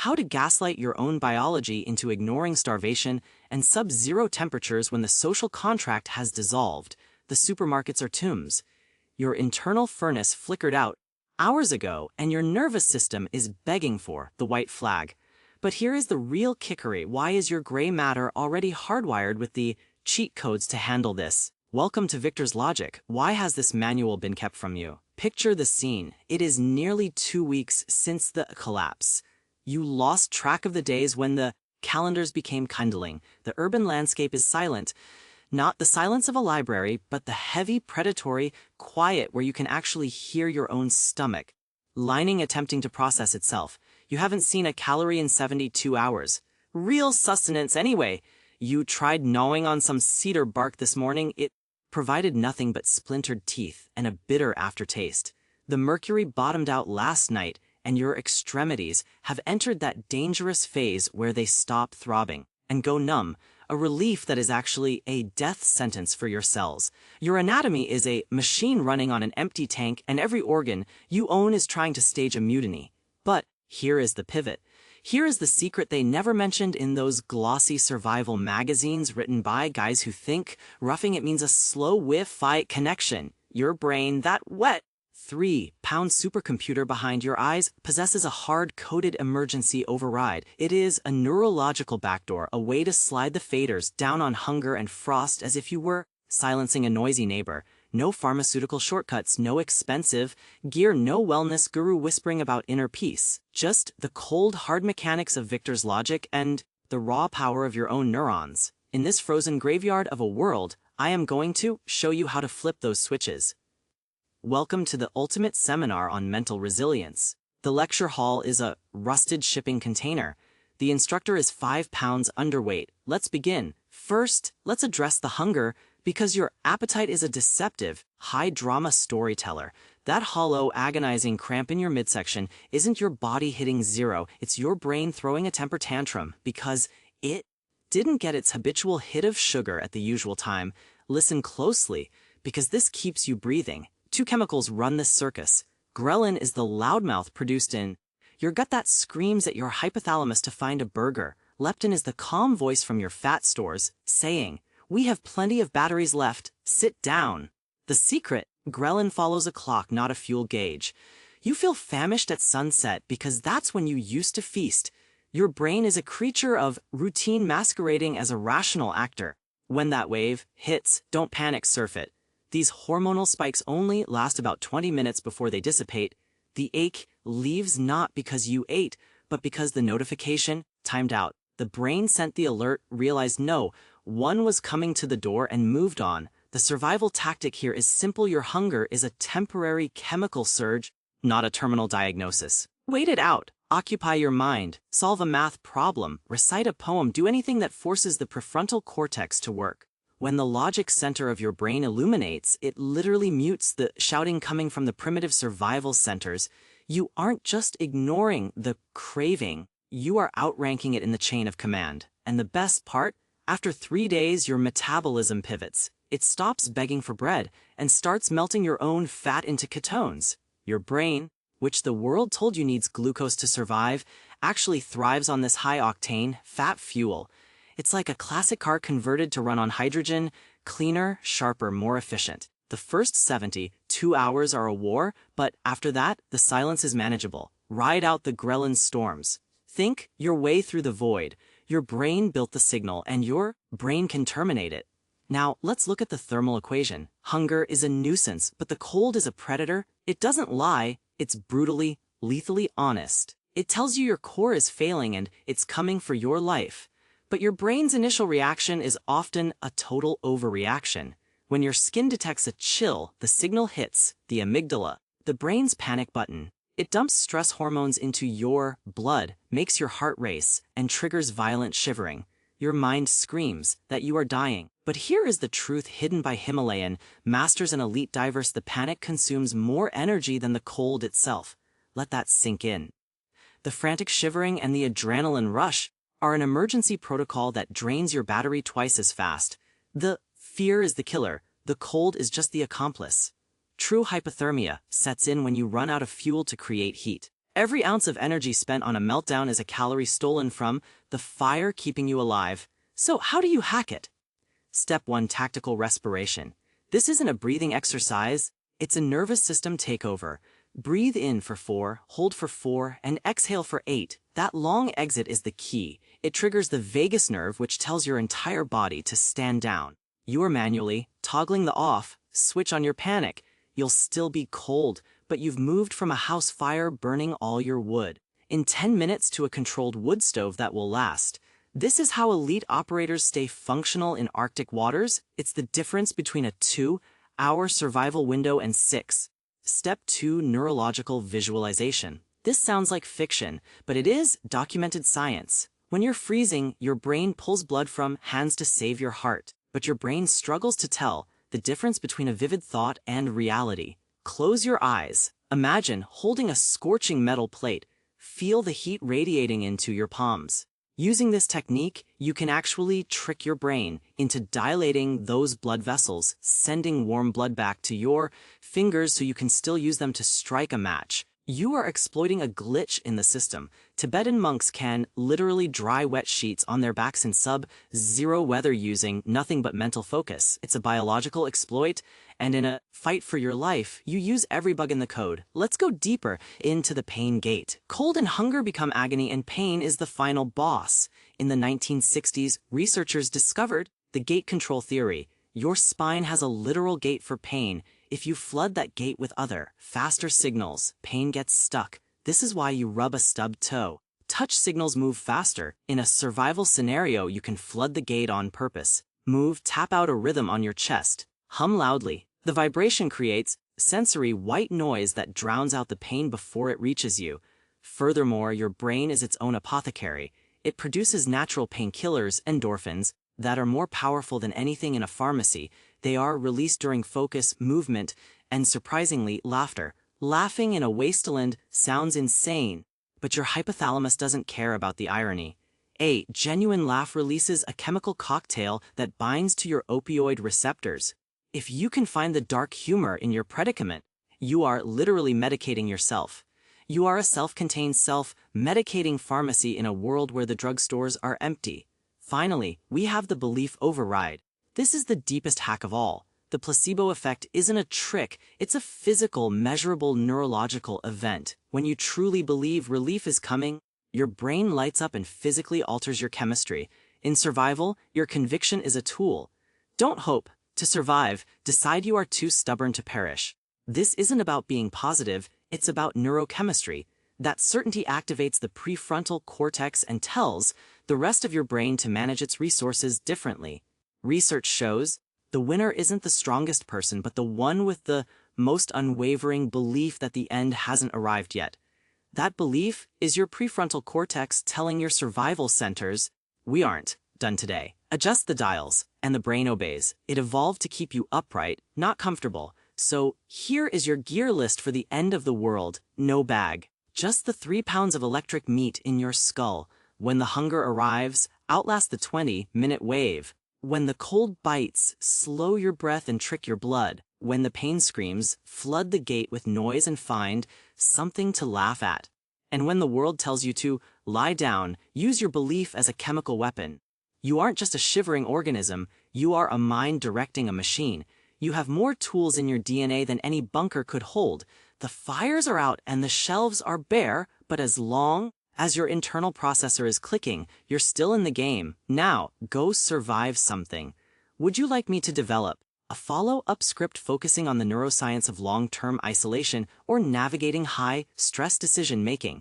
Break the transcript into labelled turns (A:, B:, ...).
A: how to gaslight your own biology into ignoring starvation and sub-zero temperatures when the social contract has dissolved. The supermarkets are tombs. Your internal furnace flickered out hours ago, and your nervous system is begging for the white flag. But here is the real kickery. Why is your gray matter already hardwired with the cheat codes to handle this? Welcome to Victor's Logic. Why has this manual been kept from you? Picture the scene. It is nearly 2 weeks since the collapse. You lost track of the days when the calendars became kindling. The urban landscape is silent. Not the silence of a library, but the heavy, predatory quiet where you can actually hear your own stomach lining attempting to process itself. You haven't seen a calorie in 72 hours. Real sustenance anyway. You tried gnawing on some cedar bark this morning. It provided nothing but splintered teeth and a bitter aftertaste. The mercury bottomed out last night, and your extremities have entered that dangerous phase where they stop throbbing and go numb, a relief that is actually a death sentence for your cells. Your anatomy is a machine running on an empty tank, and every organ you own is trying to stage a mutiny. But here is the pivot. Here is the secret they never mentioned in those glossy survival magazines written by guys who think roughing it means a slow Wi-Fi connection. Your brain, that wet 3-pound supercomputer behind your eyes, possesses a hard-coded emergency override. It is a neurological backdoor, a way to slide the faders down on hunger and frost as if you were silencing a noisy neighbor. No pharmaceutical shortcuts, no expensive gear, no wellness guru whispering about inner peace. Just the cold, hard mechanics of Victor's Logic and the raw power of your own neurons. In this frozen graveyard of a world, I am going to show you how to flip those switches. Welcome to the ultimate seminar on mental resilience. The lecture hall is a rusted shipping container. The instructor is 5 pounds underweight. Let's begin. First, let's address the hunger, because your appetite is a deceptive, high-drama storyteller. That hollow, agonizing cramp in your midsection isn't your body hitting zero, it's your brain throwing a temper tantrum because it didn't get its habitual hit of sugar at the usual time. Listen closely, because this keeps you breathing. 2 chemicals run this circus. Ghrelin is the loudmouth produced in your gut that screams at your hypothalamus to find a burger. Leptin is the calm voice from your fat stores, saying, "We have plenty of batteries left, sit down." The secret, ghrelin follows a clock, not a fuel gauge. You feel famished at sunset because that's when you used to feast. Your brain is a creature of routine masquerading as a rational actor. When that wave hits, don't panic, surf it. These hormonal spikes only last about 20 minutes before they dissipate. The ache leaves not because you ate, but because the notification timed out. The brain sent the alert, realized no, one was coming to the door, and moved on. The survival tactic here is simple. Your hunger is a temporary chemical surge, not a terminal diagnosis. Wait it out. Occupy your mind. Solve a math problem. Recite a poem. Do anything that forces the prefrontal cortex to work. When the logic center of your brain illuminates, it literally mutes the shouting coming from the primitive survival centers. You aren't just ignoring the craving, you are outranking it in the chain of command. And the best part? After 3 days, your metabolism pivots. It stops begging for bread and starts melting your own fat into ketones. Your brain, which the world told you needs glucose to survive, actually thrives on this high-octane, fat fuel. It's like a classic car converted to run on hydrogen, cleaner, sharper, more efficient. The first 72 hours are a war, but after that, the silence is manageable. Ride out the ghrelin storms. Think your way through the void. Your brain built the signal, and your brain can terminate it. Now, let's look at the thermal equation. Hunger is a nuisance, but the cold is a predator. It doesn't lie, it's brutally, lethally honest. It tells you your core is failing and it's coming for your life. But your brain's initial reaction is often a total overreaction. When your skin detects a chill, the signal hits the amygdala, the brain's panic button. It dumps stress hormones into your blood, makes your heart race, and triggers violent shivering. Your mind screams that you are dying. But here is the truth hidden by Himalayan masters and elite divers: the panic consumes more energy than the cold itself. Let that sink in. The frantic shivering and the adrenaline rush are an emergency protocol that drains your battery twice as fast. The fear is the killer, the cold is just the accomplice. True hypothermia sets in when you run out of fuel to create heat. Every ounce of energy spent on a meltdown is a calorie stolen from the fire keeping you alive. So how do you hack it? Step 1. Tactical respiration. This isn't a breathing exercise, it's a nervous system takeover. Breathe in for 4, hold for 4, and exhale for 8. That long exit is the key. It triggers the vagus nerve, which tells your entire body to stand down. You are manually toggling the off switch on your panic. You'll still be cold, but you've moved from a house fire burning all your wood in 10 minutes to a controlled wood stove that will last. This is how elite operators stay functional in Arctic waters. It's the difference between a 2-hour survival window and 6. Step 2. Neurological visualization. This sounds like fiction, but it is documented science. When you're freezing, your brain pulls blood from hands to save your heart, but your brain struggles to tell the difference between a vivid thought and reality. Close your eyes. Imagine holding a scorching metal plate. Feel the heat radiating into your palms. Using this technique, you can actually trick your brain into dilating those blood vessels, sending warm blood back to your fingers so you can still use them to strike a match. You are exploiting a glitch in the system. Tibetan monks can literally dry wet sheets on their backs in sub-zero weather using nothing but mental focus. It's a biological exploit, and in a fight for your life, you use every bug in the code. Let's go deeper into the pain gate. Cold and hunger become agony, and pain is the final boss. In the 1960s, researchers discovered the gate control theory. Your spine has a literal gate for pain. If you flood that gate with other, faster signals, pain gets stuck. This is why you rub a stubbed toe. Touch signals move faster. In a survival scenario, you can flood the gate on purpose. Tap out a rhythm on your chest. Hum loudly. The vibration creates sensory white noise that drowns out the pain before it reaches you. Furthermore, your brain is its own apothecary. It produces natural painkillers, endorphins, that are more powerful than anything in a pharmacy. They are released during focus, movement, and surprisingly, laughter. Laughing in a wasteland sounds insane, but your hypothalamus doesn't care about the irony. A genuine laugh releases a chemical cocktail that binds to your opioid receptors. If you can find the dark humor in your predicament, you are literally medicating yourself. You are a self-contained, self-medicating pharmacy in a world where the drugstores are empty. Finally, we have the belief override. This is the deepest hack of all. The placebo effect isn't a trick, it's a physical, measurable neurological event. When you truly believe relief is coming, your brain lights up and physically alters your chemistry. In survival, your conviction is a tool. Don't hope to survive, decide you are too stubborn to perish. This isn't about being positive, it's about neurochemistry. That certainty activates the prefrontal cortex and tells the rest of your brain to manage its resources differently. Research shows the winner isn't the strongest person, but the one with the most unwavering belief that the end hasn't arrived yet. That belief is your prefrontal cortex telling your survival centers, we aren't done today. Adjust the dials, and the brain obeys. It evolved to keep you upright, not comfortable. So here is your gear list for the end of the world. No bag. Just the 3 pounds of electric meat in your skull. When the hunger arrives, outlast the 20-minute wave. When the cold bites, slow your breath and trick your blood. When the pain screams, flood the gate with noise and find something to laugh at. And when the world tells you to lie down, use your belief as a chemical weapon. You aren't just a shivering organism, you are a mind directing a machine. You have more tools in your DNA than any bunker could hold. The fires are out and the shelves are bare, but as long as your internal processor is clicking, you're still in the game. Now, go survive something. Would you like me to develop a follow-up script focusing on the neuroscience of long-term isolation or navigating high-stress decision-making?